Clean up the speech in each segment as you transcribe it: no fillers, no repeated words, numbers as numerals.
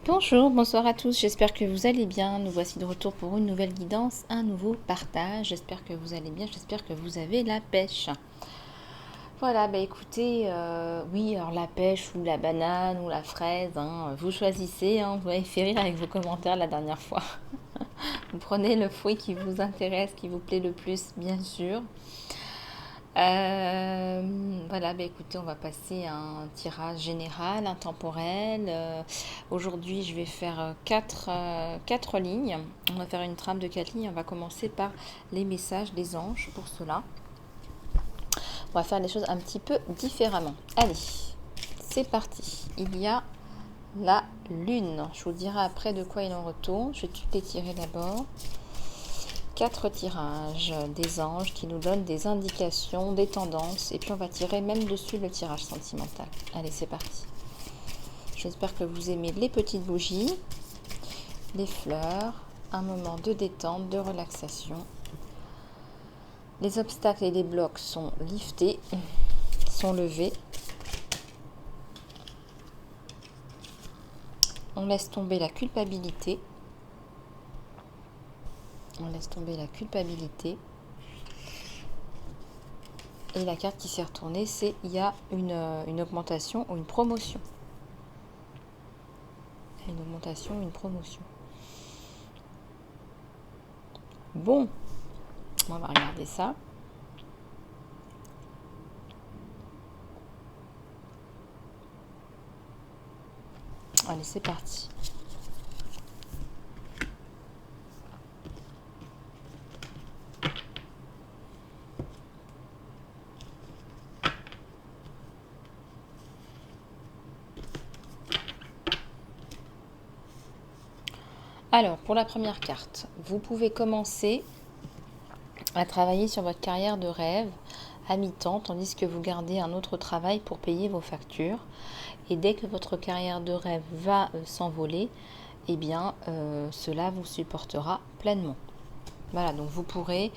Bonjour, bonsoir à tous, j'espère que vous allez bien. Nous voici de retour pour une nouvelle guidance, un nouveau partage. J'espère que vous allez bien, j'espère que vous avez la pêche. Voilà, bah écoutez, oui, alors la pêche ou la banane ou la fraise, hein, vous choisissez, hein, vous m'avez fait rire avec vos commentaires la dernière fois. Vous prenez le fruit qui vous intéresse, qui vous plaît le plus, bien sûr. Voilà, bah écoutez, on va passer à un tirage général, intemporel. Aujourd'hui, je vais faire quatre lignes. On va faire une trame de 4 lignes. On va commencer par les messages des anges pour cela. On va faire les choses un petit peu différemment. Allez, c'est parti. Il y a la lune. Je vous dirai après de quoi il en retourne. Je vais toutes les tirer d'abord. 4 tirages des anges qui nous donnent des indications, des tendances. Et puis on va tirer même dessus le tirage sentimental. Allez, c'est parti. J'espère que vous aimez les petites bougies, les fleurs, un moment de détente, de relaxation. Les obstacles et les blocs sont liftés, sont levés. On laisse tomber la culpabilité. On laisse tomber la culpabilité. Et la carte qui s'est retournée, c'est il y a une augmentation ou une promotion. Une augmentation ou une promotion. Bon, on va regarder ça. Allez, c'est parti. Alors, pour la première carte, vous pouvez commencer à travailler sur votre carrière de rêve à mi-temps, tandis que vous gardez un autre travail pour payer vos factures. Et dès que votre carrière de rêve va s'envoler, eh bien, cela vous supportera pleinement. Voilà, donc vous pourrez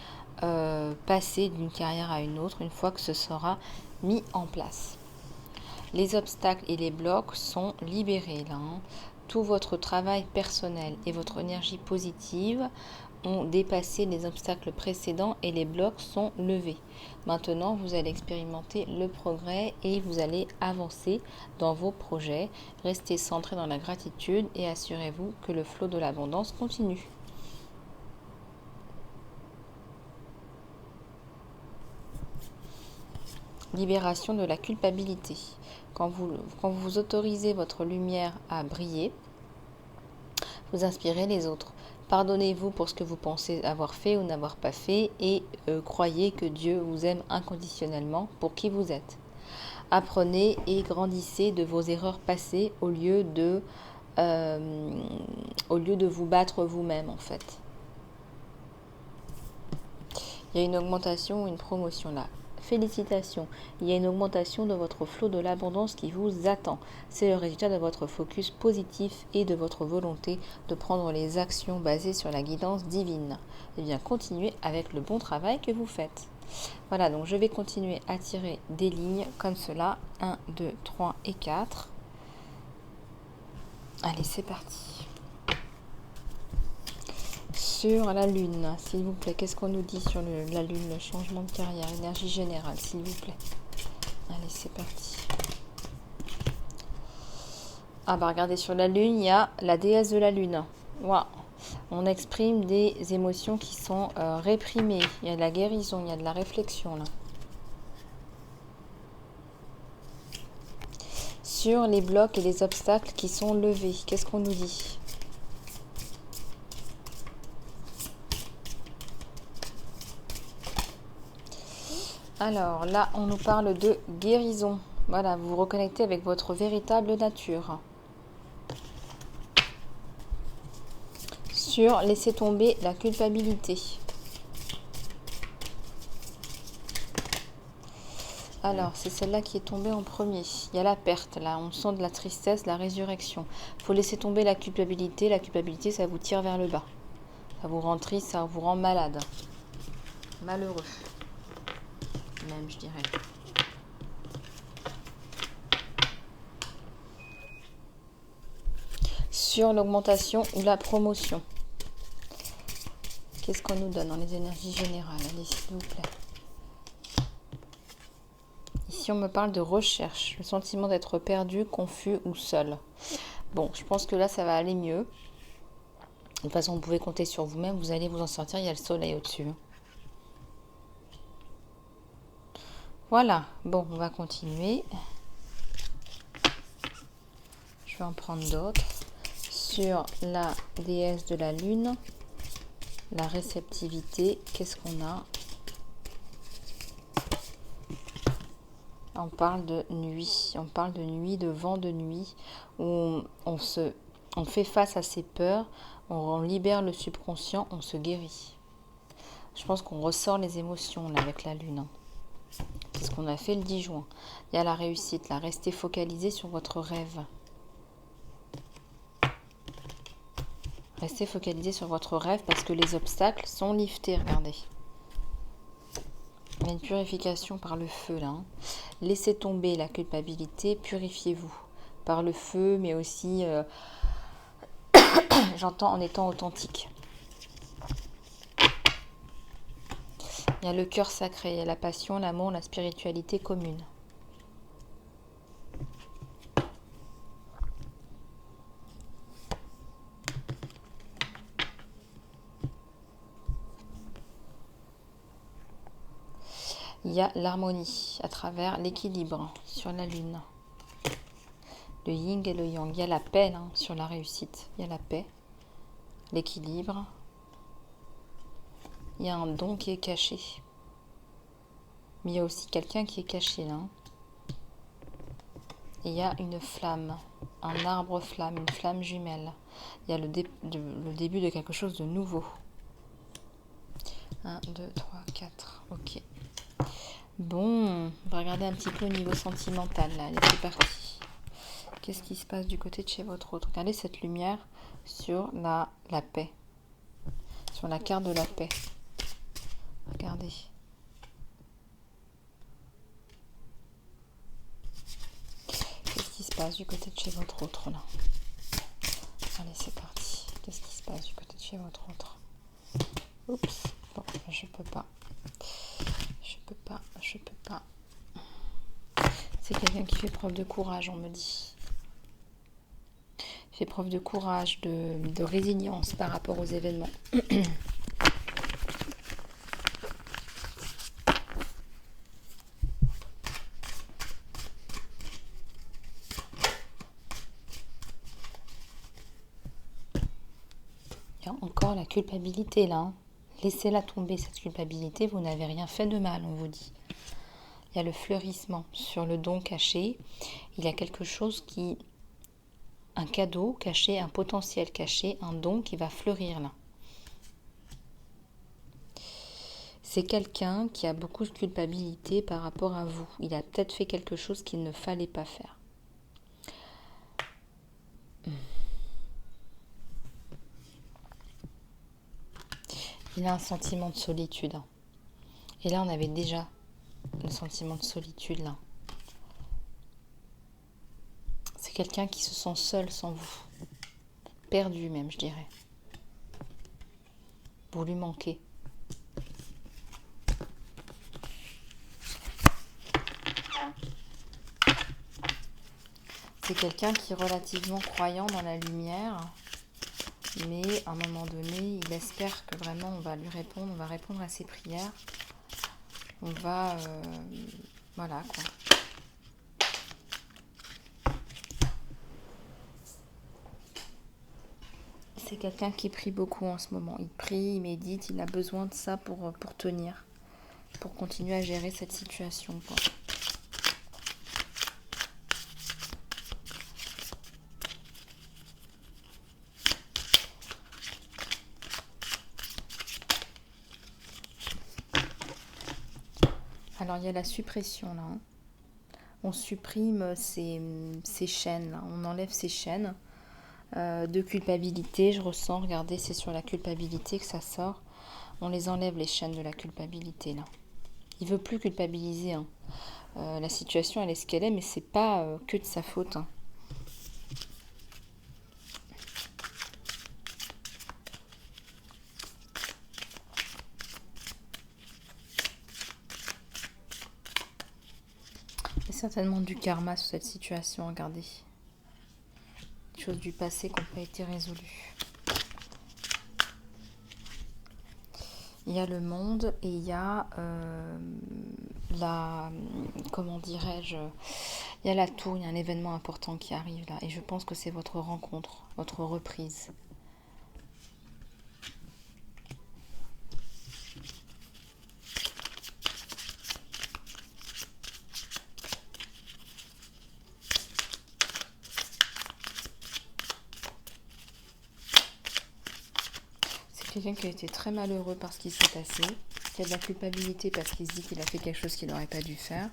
passer d'une carrière à une autre une fois que ce sera mis en place. Les obstacles et les blocs sont libérés là. Tout votre travail personnel et votre énergie positive ont dépassé les obstacles précédents et les blocs sont levés. Maintenant, vous allez expérimenter le progrès et vous allez avancer dans vos projets. Restez centré dans la gratitude et assurez-vous que le flot de l'abondance continue. Libération de la culpabilité. Quand vous autorisez votre lumière à briller, vous inspirez les autres. Pardonnez-vous pour ce que vous pensez avoir fait ou n'avoir pas fait et croyez que Dieu vous aime inconditionnellement pour qui vous êtes. Apprenez et grandissez de vos erreurs passées au lieu de vous battre vous-même en fait. Il y a une augmentation ou une promotion là. Félicitations, il y a une augmentation de votre flot de l'abondance qui vous attend. C'est le résultat de votre focus positif et de votre volonté de prendre les actions basées sur la guidance divine. Et bien, continuez avec le bon travail que vous faites. Voilà, donc je vais continuer à tirer des lignes comme cela. 1, 2, 3 et 4. Allez, c'est parti. Sur la lune, s'il vous plaît, qu'est-ce qu'on nous dit sur la lune, le changement de carrière, énergie générale, s'il vous plaît. Allez, c'est parti. Ah bah regardez, sur la lune, il y a la déesse de la lune. Waouh. On exprime des émotions qui sont réprimées. Il y a de la guérison, il y a de la réflexion là. Sur les blocs et les obstacles qui sont levés, qu'est-ce qu'on nous dit ? Alors là, on nous parle de guérison. Voilà, vous vous reconnectez avec votre véritable nature. Sur laisser tomber la culpabilité. Alors, c'est celle-là qui est tombée en premier. Il y a la perte, là. On sent de la tristesse, la résurrection. Il faut laisser tomber la culpabilité. La culpabilité, ça vous tire vers le bas. Ça vous rend triste, ça vous rend malade. Malheureux. Même, je dirais. sur l'augmentation ou la promotion. Qu'est-ce qu'on nous donne dans les énergies générales? Allez, s'il vous plaît. Ici, on me parle de recherche, le sentiment d'être perdu, confus ou seul. Bon, je pense que là, ça va aller mieux. De toute façon, vous pouvez compter sur vous-même, vous allez vous en sortir, il y a le soleil au-dessus. Voilà, bon, on va continuer. Je vais en prendre d'autres. Sur la déesse de la lune, la réceptivité, qu'est-ce qu'on a? On parle de nuit, de vent de nuit, où on fait face à ses peurs, on libère le subconscient, on se guérit. Je pense qu'on ressort les émotions là, avec la lune. C'est ce qu'on a fait le 10 juin. Il y a la réussite, là. Restez focalisé sur votre rêve. Restez focalisé sur votre rêve parce que les obstacles sont liftés, regardez. Il y a une purification par le feu là. Laissez tomber la culpabilité, purifiez-vous par le feu, mais aussi, j'entends, en étant authentique. Il y a le cœur sacré, il y a la passion, l'amour, la spiritualité commune. Il y a l'harmonie à travers l'équilibre sur la lune. Le yin et le yang. Il y a la paix hein, sur la réussite. Il y a la paix, l'équilibre. Il y a un don qui est caché. Mais il y a aussi quelqu'un qui est caché là. Et il y a une flamme, un arbre flamme, une flamme jumelle. Il y a le début de quelque chose de nouveau. 1, 2, 3, 4. Ok. Bon, on va regarder un petit peu au niveau sentimental là. Allez, c'est parti. Qu'est-ce qui se passe du côté de chez votre autre? Regardez cette lumière sur la paix. Sur la carte de la paix. Regardez. Qu'est-ce qui se passe du côté de chez votre autre là? Allez, c'est parti. Qu'est-ce qui se passe du côté de chez votre autre? Oups. Bon, je peux pas. Je peux pas. C'est quelqu'un qui fait preuve de courage, on me dit. Il fait preuve de courage, de résilience par rapport aux événements. Il y a encore la culpabilité là. Hein. Laissez-la tomber, cette culpabilité. Vous n'avez rien fait de mal, on vous dit. Il y a le fleurissement sur le don caché. Il y a quelque chose qui... Un cadeau caché, un potentiel caché, un don qui va fleurir là. C'est quelqu'un qui a beaucoup de culpabilité par rapport à vous. Il a peut-être fait quelque chose qu'il ne fallait pas faire. Il a un sentiment de solitude. Et là, on avait déjà le sentiment de solitude là. C'est quelqu'un qui se sent seul sans vous. Perdu même, je dirais. Vous lui manquez. C'est quelqu'un qui est relativement croyant dans la lumière. Mais à un moment donné, il espère que vraiment on va lui répondre, on va répondre à ses prières. On va... voilà quoi. C'est quelqu'un qui prie beaucoup en ce moment. Il prie, il médite, il a besoin de ça pour tenir. Pour continuer à gérer cette situation quoi. Alors il y a la suppression là. Hein. On supprime ces chaînes là. On enlève ces chaînes de culpabilité. Je ressens, regardez, c'est sur la culpabilité que ça sort. On les enlève les chaînes de la culpabilité là. Il veut plus culpabiliser. Hein. La situation elle est ce qu'elle est, mais c'est pas que de sa faute. Hein. certainement du karma sur cette situation, regardez. Des choses du passé qui n'ont pas été résolues. Il y a le monde et il y a comment dirais-je, il y a la tour, il y a un événement important qui arrive là. Et je pense que c'est votre rencontre, votre reprise. Quelqu'un qui a été très malheureux par ce qui s'est passé, qui a de la culpabilité parce qu'il se dit qu'il a fait quelque chose qu'il n'aurait pas dû faire.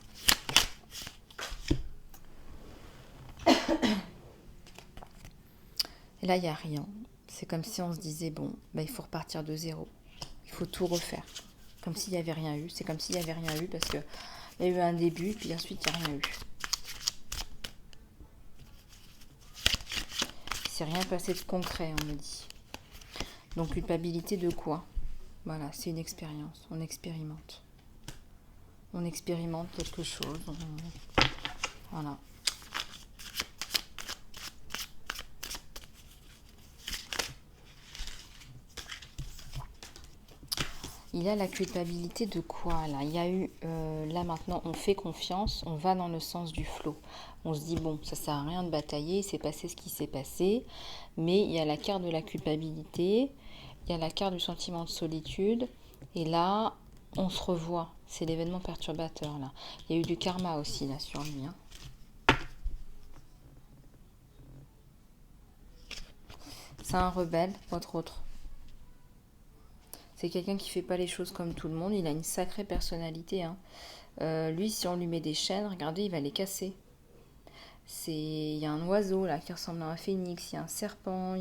Et là, il n'y a rien. C'est comme si on se disait, bon, bah, il faut repartir de zéro. Il faut tout refaire. Comme s'il n'y avait rien eu. C'est comme s'il n'y avait rien eu parce qu'il y a eu un début, puis ensuite, il n'y a rien eu. Il ne s'est rien passé de concret, on me dit. Donc, culpabilité de quoi? Voilà, c'est une expérience. On expérimente. On expérimente quelque chose. Voilà. Il y a la culpabilité de quoi là? Il y a eu, là maintenant, on fait confiance, on va dans le sens du flot. On se dit, bon, ça sert à rien de batailler, il s'est passé ce qui s'est passé. Mais il y a la carte de la culpabilité, il y a la carte du sentiment de solitude. Et là, on se revoit. C'est l'événement perturbateur là. Il y a eu du karma aussi là sur lui. C'est un rebelle, votre autre. C'est quelqu'un qui fait pas les choses comme tout le monde. Il a une sacrée personnalité. Lui, si on lui met des chaînes, regardez, il va les casser. Il y a un oiseau là qui ressemble à un phénix. Il y a un serpent.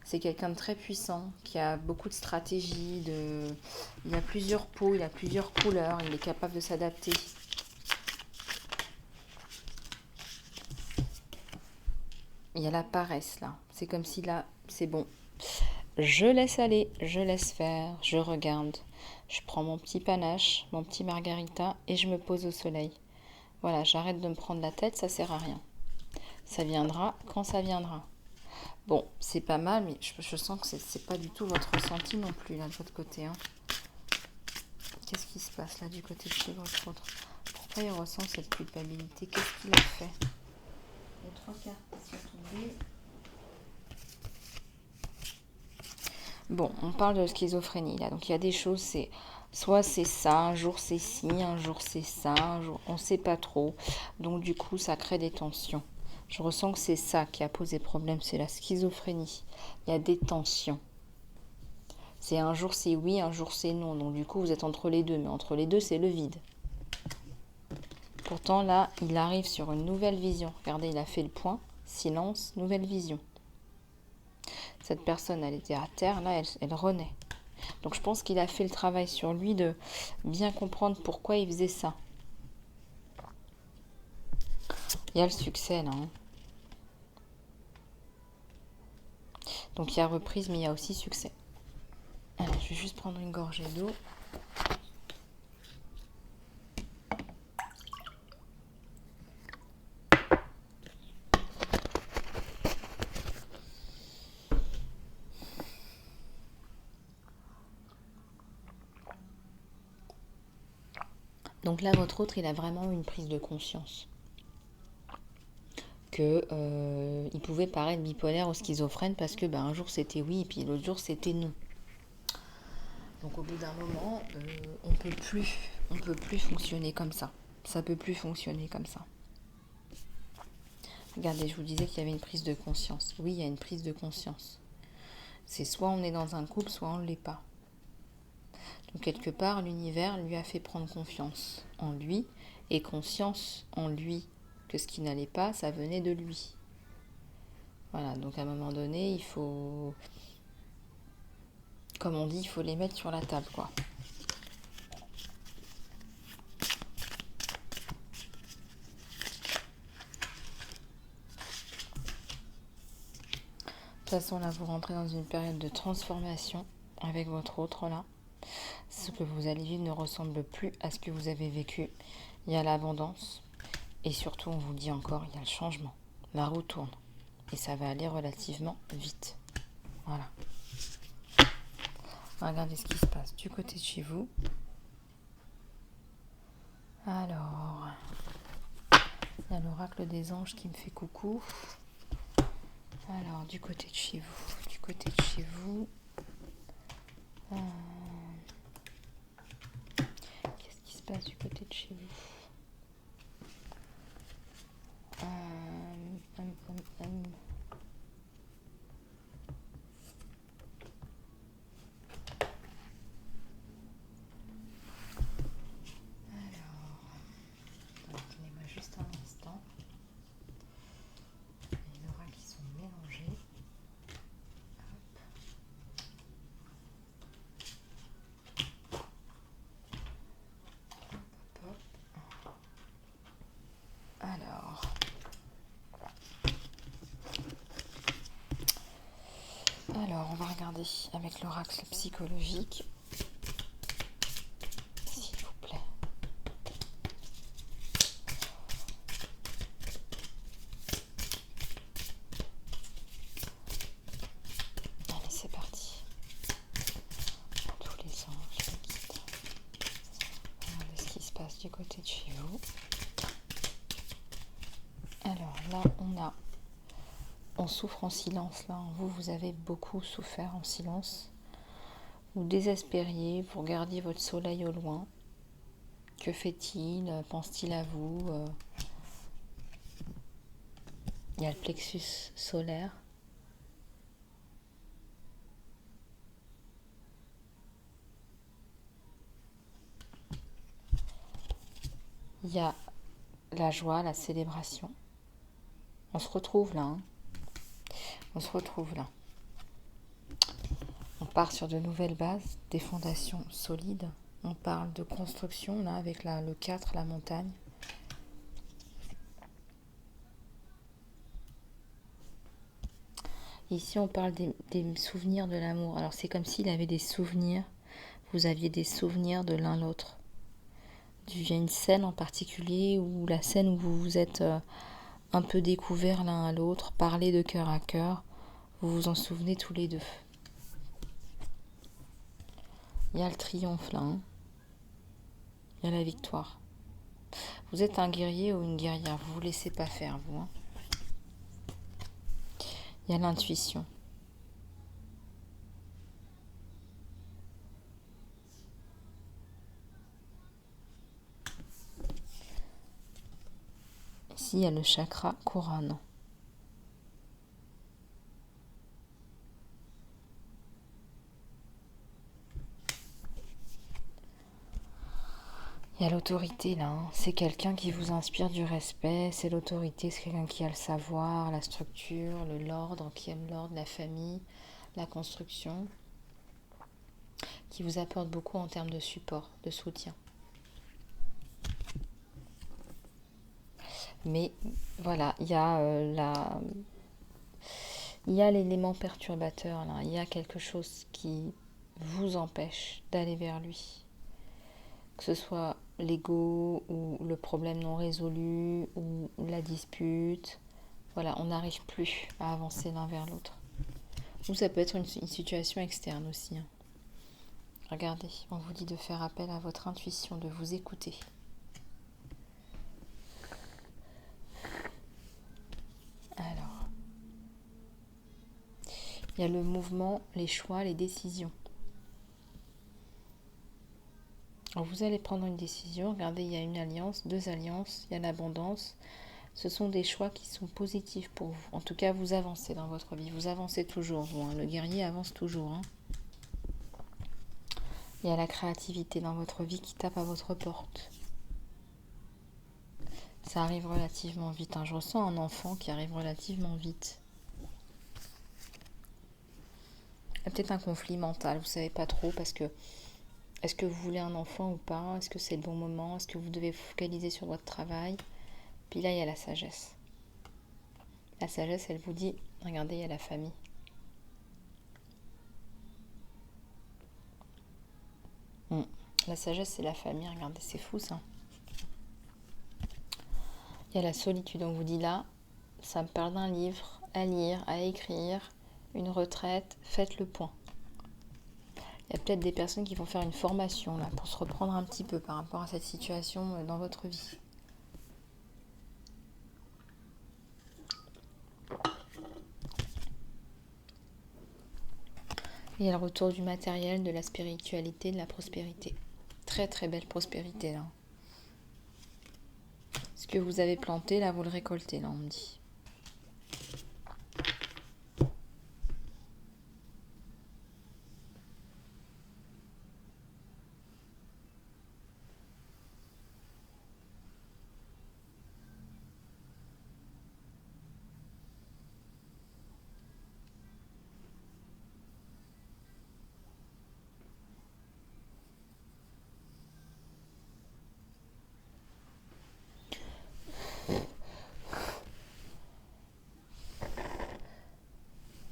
C'est quelqu'un de très puissant qui a beaucoup de stratégie. Il a plusieurs peaux, il a plusieurs couleurs. Il est capable de s'adapter. Il y a la paresse là. C'est comme si là, c'est bon. Je laisse aller, je laisse faire, je regarde. Je prends mon petit panache, mon petit margarita et je me pose au soleil. Voilà, j'arrête de me prendre la tête, ça sert à rien. Ça viendra quand ça viendra. Bon, c'est pas mal, mais je sens que c'est pas du tout votre ressenti non plus, là, de votre côté. Qu'est-ce qui se passe là, du côté de chez votre autre? Pourquoi il ressent cette culpabilité? Qu'est-ce qu'il a fait? Les 3 cartes qui sont tombées. Bon, on parle de schizophrénie là, donc il y a des choses, soit c'est ça, un jour c'est ci, un jour c'est ça, un jour on ne sait pas trop, donc du coup ça crée des tensions. Je ressens que c'est ça qui a posé problème, c'est la schizophrénie. Il y a des tensions. C'est un jour c'est oui, un jour c'est non, donc du coup vous êtes entre les deux, mais entre les deux c'est le vide. Pourtant là, il arrive sur une nouvelle vision. Regardez, il a fait le point, silence, nouvelle vision. Cette personne, elle était à terre, là, elle renaît. Donc je pense qu'il a fait le travail sur lui de bien comprendre pourquoi il faisait ça. Il y a le succès, là. Donc il y a reprise, mais il y a aussi succès. Alors, je vais juste prendre une gorgée d'eau. Donc là, votre autre, il a vraiment eu une prise de conscience que il pouvait paraître bipolaire ou schizophrène parce que un jour c'était oui et puis l'autre jour c'était non. Donc au bout d'un moment, on peut plus fonctionner comme ça. Ça peut plus fonctionner comme ça. Regardez, je vous disais qu'il y avait une prise de conscience. Oui, il y a une prise de conscience. C'est soit on est dans un couple, soit on ne l'est pas. Donc quelque part, l'univers lui a fait prendre confiance en lui et conscience en lui que ce qui n'allait pas, ça venait de lui. Voilà, donc à un moment donné, il faut, comme on dit, il faut les mettre sur la table, quoi. De toute façon, là, vous rentrez dans une période de transformation avec votre autre, là. Ce que vous allez vivre ne ressemble plus à ce que vous avez vécu. Il y a l'abondance, Et surtout, on vous dit encore, il y a le changement. La roue tourne. Et ça va aller relativement vite. Voilà. Regardez ce qui se passe du côté de chez vous. Alors, il y a l'oracle des anges qui me fait coucou. Alors, du côté de chez vous, qu'est-ce qui se passe du côté de chez vous? Donnez-moi juste un instant. Les oracles qui sont mélangés. Hop. Alors, on va regarder avec l'oracle psychologique, s'il vous plaît. Allez, c'est parti. Tous les anges, les guides. Regardez ce qui se passe du côté de chez vous. Alors là, on souffre en silence. Là, vous avez beaucoup souffert en silence. Vous désespériez, vous regardiez votre soleil au loin. Que fait-il? Pense-t-il à vous? Il y a le plexus solaire. Il y a la joie, la célébration. On se retrouve là. On se retrouve là. On part sur de nouvelles bases, des fondations solides. On parle de construction là avec le 4, la montagne. Ici, on parle des souvenirs de l'amour. Alors, c'est comme s'il avait des souvenirs. Vous aviez des souvenirs de l'un l'autre. Il y a une scène en particulier, ou la scène où vous vous êtes un peu découverts l'un à l'autre, parlé de cœur à cœur. Vous vous en souvenez tous les deux. Il y a le triomphe là. Il y a la victoire. Vous êtes un guerrier ou une guerrière. Vous ne vous laissez pas faire, vous. Il y a l'intuition. Ici, il y a le chakra couronne. Il y a l'autorité là. C'est quelqu'un qui vous inspire du respect. C'est l'autorité, c'est quelqu'un qui a le savoir, la structure, l'ordre, qui aime l'ordre, la famille, la construction, qui vous apporte beaucoup en termes de support, de soutien. Mais voilà, il y a l'élément perturbateur là. Il y a quelque chose qui vous empêche d'aller vers lui. Que ce soit l'ego ou le problème non résolu ou la dispute. Voilà, on n'arrive plus à avancer l'un vers l'autre. Ou ça peut être une situation externe aussi. Regardez, on vous dit de faire appel à votre intuition, de vous écouter. Alors, il y a le mouvement, les choix, les décisions. Alors vous allez prendre une décision. Regardez, il y a une alliance, 2 alliances, il y a l'abondance. Ce sont des choix qui sont positifs pour vous. En tout cas, vous avancez dans votre vie. Vous avancez toujours, vous. Le guerrier avance toujours. Il y a la créativité dans votre vie qui tape à votre porte. Ça arrive relativement vite. Je ressens un enfant qui arrive relativement vite. Il y a peut-être un conflit mental. Vous ne savez pas trop parce que est-ce que vous voulez un enfant ou pas? Est-ce que c'est le bon moment? Est-ce que vous devez vous focaliser sur votre travail? Puis là, il y a la sagesse. La sagesse, elle vous dit, regardez, il y a la famille. La sagesse, c'est la famille. Regardez, c'est fou ça. Il y a la solitude, on vous dit là, ça me parle d'un livre à lire, à écrire, une retraite, faites le point. Il y a peut-être des personnes qui vont faire une formation là pour se reprendre un petit peu par rapport à cette situation dans votre vie. Il y a le retour du matériel, de la spiritualité, de la prospérité. Très très belle prospérité là. Ce que vous avez planté là, vous le récoltez là, on me dit.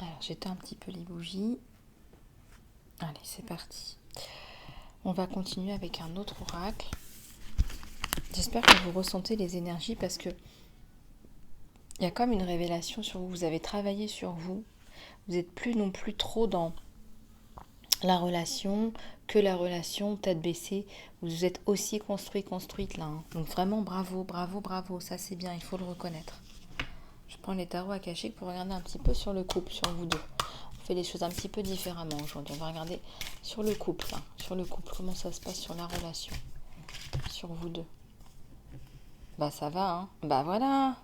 Alors j'éteins un petit peu les bougies. Allez, c'est parti. On va continuer avec un autre oracle. J'espère que vous ressentez les énergies parce que il y a comme une révélation sur vous. Vous avez travaillé sur vous. Vous n'êtes plus non plus trop dans la relation, que la relation tête baissée. Vous êtes aussi construite là. Donc vraiment bravo, bravo, bravo. Ça c'est bien, il faut le reconnaître. Je prends les tarots akashiques pour regarder un petit peu sur le couple, sur vous deux. On fait les choses un petit peu différemment aujourd'hui. On va regarder sur le couple, là. Sur le couple, comment ça se passe sur la relation, sur vous deux. Bah ça va, hein. Bah voilà.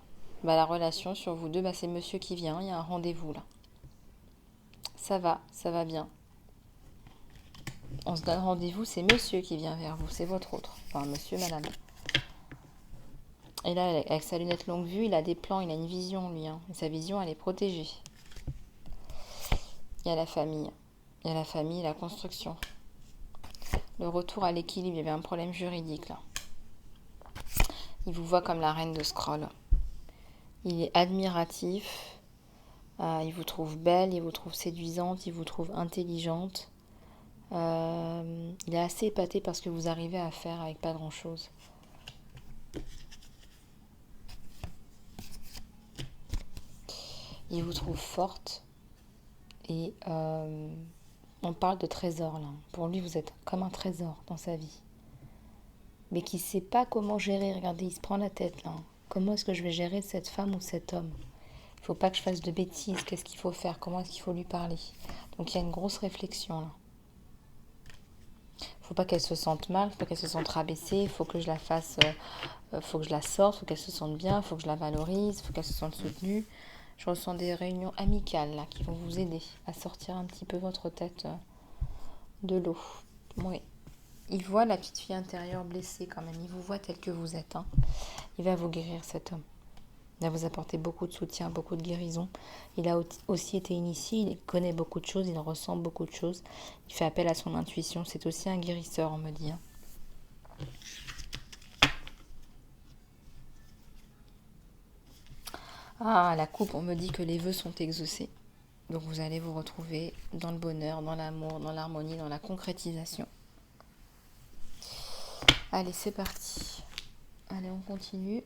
Bah la relation sur vous deux, bah c'est monsieur qui vient, il y a un rendez-vous là. Ça va bien. On se donne rendez-vous, c'est monsieur qui vient vers vous, c'est votre autre. Enfin monsieur, madame. Et là, avec sa lunette longue vue, il a des plans, il a une vision lui. Hein. Et sa vision, elle est protégée. Il y a la famille. Il y a la famille, la construction. Le retour à l'équilibre, il y avait un problème juridique là. Il vous voit comme la reine de scroll. Il est admiratif. Il vous trouve belle, il vous trouve séduisante, il vous trouve intelligente. Il est assez épaté par ce que vous arrivez à faire avec pas grand chose. Il vous trouve forte. Et on parle de trésor là. Pour lui, vous êtes comme un trésor dans sa vie. Mais qui ne sait pas comment gérer. Regardez, il se prend la tête là. Comment est-ce que je vais gérer cette femme ou cet homme? Il ne faut pas que je fasse de bêtises. Qu'est-ce qu'il faut faire? Comment est-ce qu'il faut lui parler? Donc il y a une grosse réflexion là. Il ne faut pas qu'elle se sente mal, il ne faut pas qu'elle se sente rabaissée, il faut que je la fasse, faut que je la sorte, il faut qu'elle se sente bien, il faut que je la valorise, il faut qu'elle se sente soutenue. Je ressens des réunions amicales là qui vont vous aider à sortir un petit peu votre tête de l'eau. Oui. Il voit la petite fille intérieure blessée quand même. Il vous voit tel que vous êtes. Hein. Il va vous guérir cet homme. Il va vous apporter beaucoup de soutien, beaucoup de guérison. Il a aussi été initié, il connaît beaucoup de choses, il ressent beaucoup de choses. Il fait appel à son intuition. C'est aussi un guérisseur, on me dit. Hein. Ah, la coupe, on me dit que les vœux sont exaucés. Donc vous allez vous retrouver dans le bonheur, dans l'amour, dans l'harmonie, dans la concrétisation. Allez, c'est parti. Allez, on continue.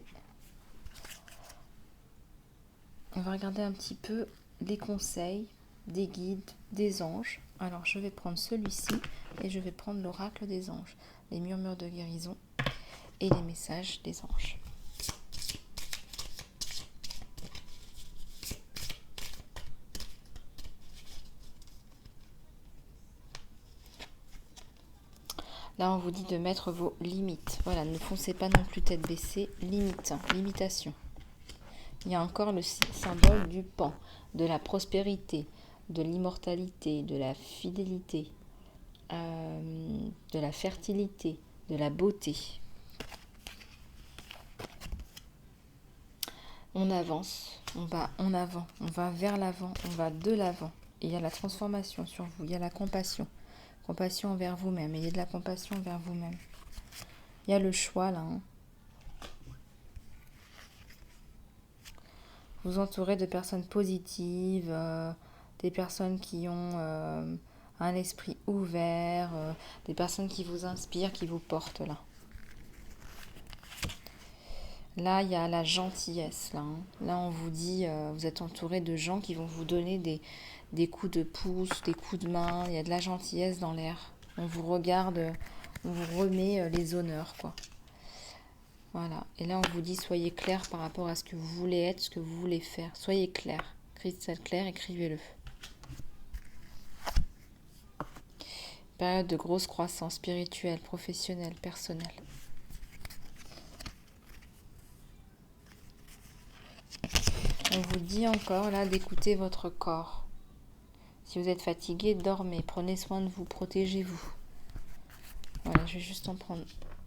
On va regarder un petit peu des conseils, des guides, des anges. Alors, je vais prendre celui-ci et je vais prendre l'oracle des anges, les murmures de guérison et les messages des anges. Là, on vous dit de mettre vos limites. Voilà, ne foncez pas non plus tête baissée. Limite, limitation. Il y a encore le symbole du pan, de la prospérité, de l'immortalité, de la fidélité, de la fertilité, de la beauté. On avance, on va en avant, on va vers l'avant, on va de l'avant. Il y a la transformation sur vous, il y a la compassion. Compassion envers vous-même, ayez de la compassion envers vous-même. Il y a le choix là. Hein. Vous entourez de personnes positives, des personnes qui ont un esprit ouvert, des personnes qui vous inspirent, qui vous portent là. Là, il y a la gentillesse. Là, on vous dit, vous êtes entouré de gens qui vont vous donner des coups de pouce, des coups de main. Il y a de la gentillesse dans l'air. On vous regarde, on vous remet les honneurs, quoi. Voilà. Et là, on vous dit, soyez clair par rapport à ce que vous voulez être, ce que vous voulez faire. Soyez clair. Cristal clair, écrivez-le. Période de grosse croissance spirituelle, professionnelle, personnelle. On vous dit encore là d'écouter votre corps. Si vous êtes fatigué, dormez, prenez soin de vous, protégez-vous. Voilà, je vais juste en prendre.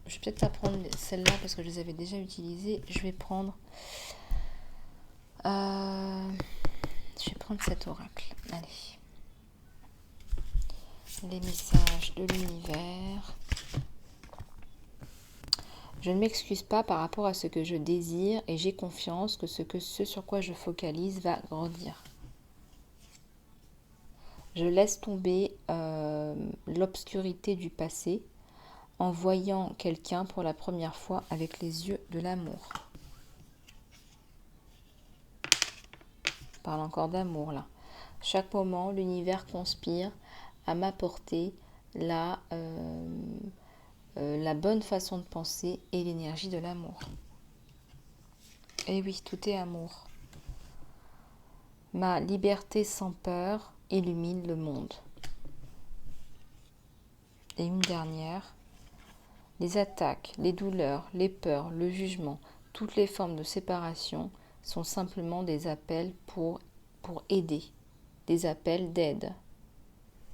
Je vais peut-être pas prendre celle-là parce que je les avais déjà utilisées. Je vais prendre. Je vais prendre cet oracle. Allez. Les messages de l'univers. Je ne m'excuse pas par rapport à ce que je désire et j'ai confiance que ce sur quoi je focalise va grandir. Je laisse tomber l'obscurité du passé en voyant quelqu'un pour la première fois avec les yeux de l'amour. Je parle encore d'amour là. Chaque moment, l'univers conspire à m'apporter la bonne façon de penser et l'énergie de l'amour. Et oui, tout est amour. Ma liberté sans peur illumine le monde. Et une dernière. Les attaques, les douleurs, les peurs, le jugement, toutes les formes de séparation sont simplement des appels pour aider, des appels d'aide.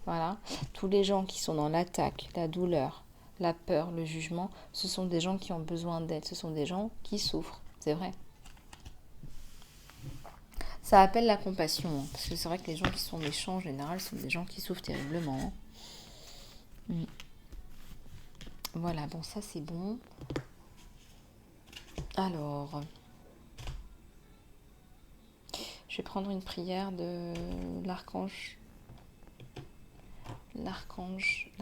Voilà. Tous les gens qui sont dans l'attaque, la douleur, la peur, le jugement, ce sont des gens qui ont besoin d'aide, ce sont des gens qui souffrent, c'est vrai. Ça appelle la compassion, hein, parce que c'est vrai que les gens qui sont méchants en général sont des gens qui souffrent terriblement. Hein. Voilà, bon, ça c'est bon. Alors, je vais prendre une prière de l'archange. L'archange.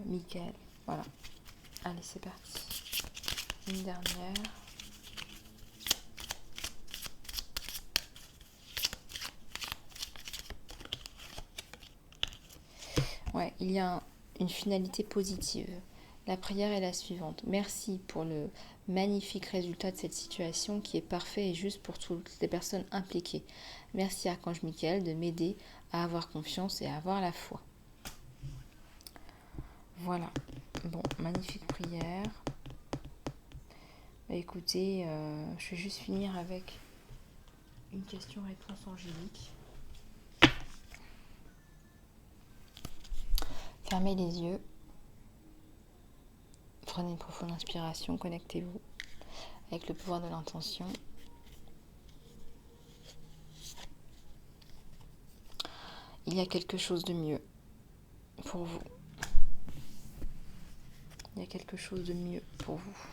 Michael. Voilà. Allez, c'est parti. Une dernière. Ouais, il y a une finalité positive. La prière est la suivante. Merci pour le magnifique résultat de cette situation qui est parfait et juste pour toutes les personnes impliquées. Merci Archange Michael de m'aider à avoir confiance et à avoir la foi. Voilà. Bon, magnifique prière. Bah, écoutez, je vais juste finir avec une question-réponse angélique. Fermez les yeux. Prenez une profonde inspiration, connectez-vous avec le pouvoir de l'intention. Il y a quelque chose de mieux pour vous. Il y a quelque chose de mieux pour vous.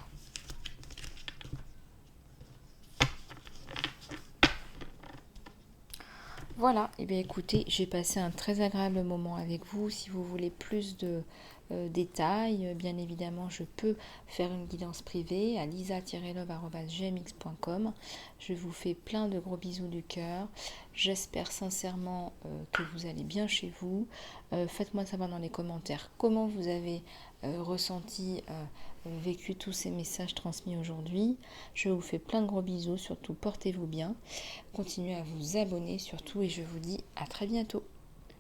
Voilà, et bien écoutez, j'ai passé un très agréable moment avec vous. Si vous voulez plus de détails, bien évidemment, je peux faire une guidance privée à lisa-love@gmx.com. Je vous fais plein de gros bisous du cœur. J'espère sincèrement que vous allez bien chez vous. Faites-moi savoir dans les commentaires comment vous avez ressenti, vécu tous ces messages transmis aujourd'hui. Je vous fais plein de gros bisous, surtout portez-vous bien. Continuez à vous abonner surtout et je vous dis à très bientôt.